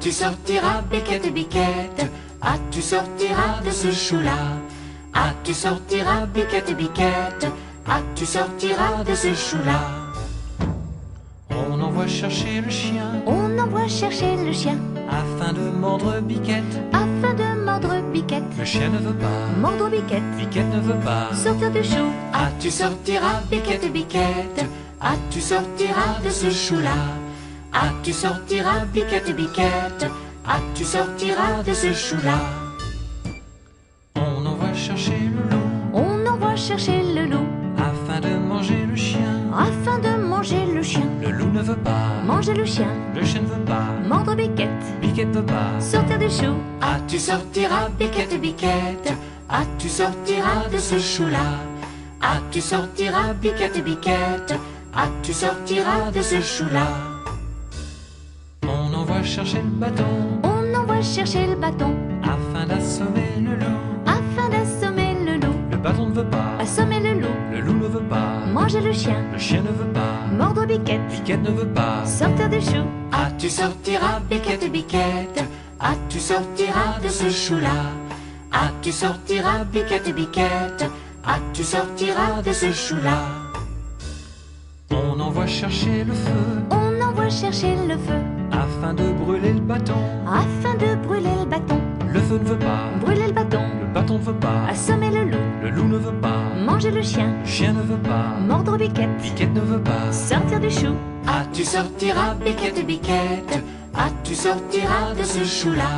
tu sortiras, Biquette, Biquette? Ah, tu sortiras de ce chou-là? Ah, tu sortiras, Biquette, Biquette? Ah, tu sortiras de ce chou-là? On envoie chercher le chien, On envoie chercher le chien, afin de mordre Biquette. afin de mordre Biquette. Le chien ne veut pas, Mordre Biquette, Biquette ne veut pas. sortir du chou. Ah, tu sortiras, Biquette, Biquette? Ah, tu sortiras de ce chou-là? Ah, tu sortiras, Biquette, Biquette? Ah, tu sortiras de ce chou-là? On envoie chercher le loup, On envoie chercher le loup, afin de manger le chien. afin de manger le chien. Le loup ne veut pas, Manger le chien, le chien ne veut pas, mordre Biquette, Biquette ne veut pas. sortir du chou. Ah, tu sortiras, Biquette, Biquette? Ah, tu sortiras de ce chou-là? Ah, tu sortiras, Biquette, Biquette? Ah, tu sortiras de ce chou-là? On envoie chercher le bâton, On envoie chercher le bâton, afin d'assommer le loup. afin d'assommer le loup. Le bâton ne veut pas, Assommer le loup ne veut pas, manger le chien, le chien ne veut pas, mordre Biquette, Biquette ne veut pas. sortir du chou. Ah, tu sortiras, Biquette, Biquette? Ah, tu sortiras de ce chou-là? Ah, tu sortiras, Biquette, Biquette? Ah, tu sortiras de ce chou-là? On envoie chercher le feu, On envoie chercher le feu, afin de brûler le bâton. afin de brûler le bâton. Le feu ne veut pas, Brûler le bâton, le bâton ne veut pas, assommer le le loup ne veut pas, manger le chien, le chien ne veut pas, mordre Biquette, Biquette ne veut pas. sortir du chou. Ah, tu sortiras, Biquette, Biquette? Ah, tu sortiras de ce chou-là?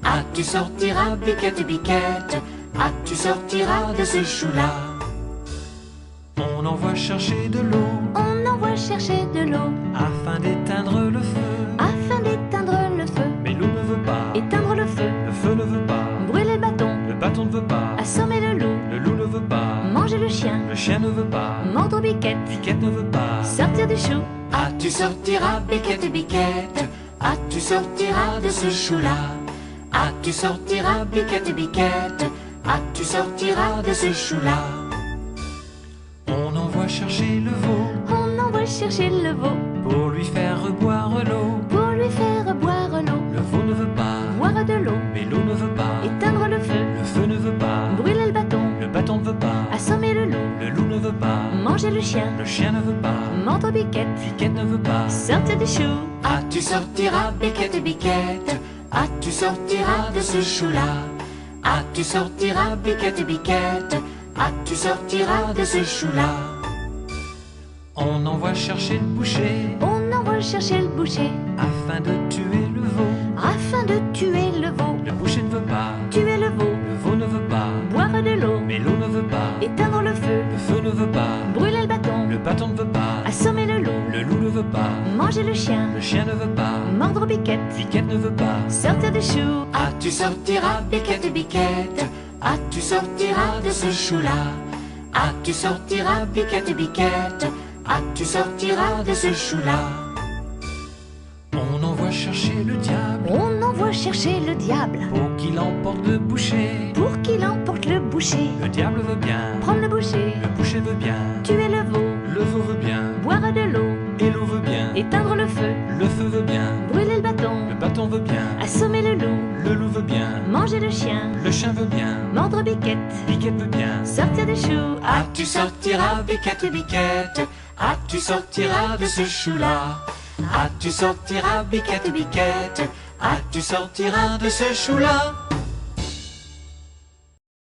Ah, tu sortiras, Biquette, Biquette? Ah, tu sortiras de ce chou-là? On envoie chercher de l'eau, On envoie chercher de l'eau, afin d'éteindre le feu. afin d'éteindre le feu. Mais l'eau ne veut pas, Éteindre le feu, le feu ne veut pas, brûler le bâton, le bâton ne veut pas, assommer le le loup ne veut pas, manger le chien, le chien ne veut pas, mordre Biquette, Biquette ne veut pas. sortir du chou. Ah, tu sortiras, Biquette, Biquette? Ah, tu sortiras de ce chou-là? Ah, tu sortiras, Biquette, Biquette? Ah, tu sortiras de ce chou-là? On envoie chercher le veau, On envoie chercher le veau, pour lui faire boire l'eau. pour lui faire boire l'eau. Le veau ne veut pas, Boire de l'eau, mais l'eau ne veut pas, éteindre le feu, le feu ne veut pas, brûler le bâton, le bâton ne veut pas, assommer le le loup ne veut pas, manger le chien, le chien ne veut pas, mordre Biquette, Biquette ne veut pas. sortir du chou. Ah, tu sortiras, Biquette, Biquette? Ah, tu sortiras de ce chou-là? Ah, tu sortiras, Biquette, Biquette? Ah, tu sortiras de ce chou-là? On envoie chercher le boucher, On envoie chercher le boucher, afin de tuer le veau. afin de tuer le veau. Le boucher ne veut pas, Tuer le veau, le veau ne veut pas, boire de l'eau, mais l'eau ne veut pas, éteindre le feu, le feu ne veut pas, brûler le bâton, le bâton ne veut pas, assommer le le loup ne veut pas, manger le chien, le chien ne veut pas, mordre Biquette, Biquette ne veut pas. sortir du chou. Ah, tu sortiras, Biquette, Biquette? Ah, tu sortiras de ce chou-là? Ah, tu sortiras, Biquette, Biquette? Ah, tu sortiras de ce chou-là? On envoie chercher le diable, On envoie chercher le diable, pour qu'il emporte le boucher. pour qu'il emporte le boucher. Le diable veut bien, Prendre le boucher, le boucher veut bien, tuer le veau, le veau veut bien, boire de l'eau, et l'eau veut bien, éteindre le feu, le feu veut bien, brûler le le bâton veut bien, assommer le le loup veut bien, manger le chien, le chien veut bien, mordre Biquette, Biquette veut bien. sortir du chou. Ah, tu sortiras, Biquette, Biquette? Ah, tu sortiras de ce chou-là? Ah, tu sortiras, Biquette, Biquette? Ah, tu sortiras de ce chou-là?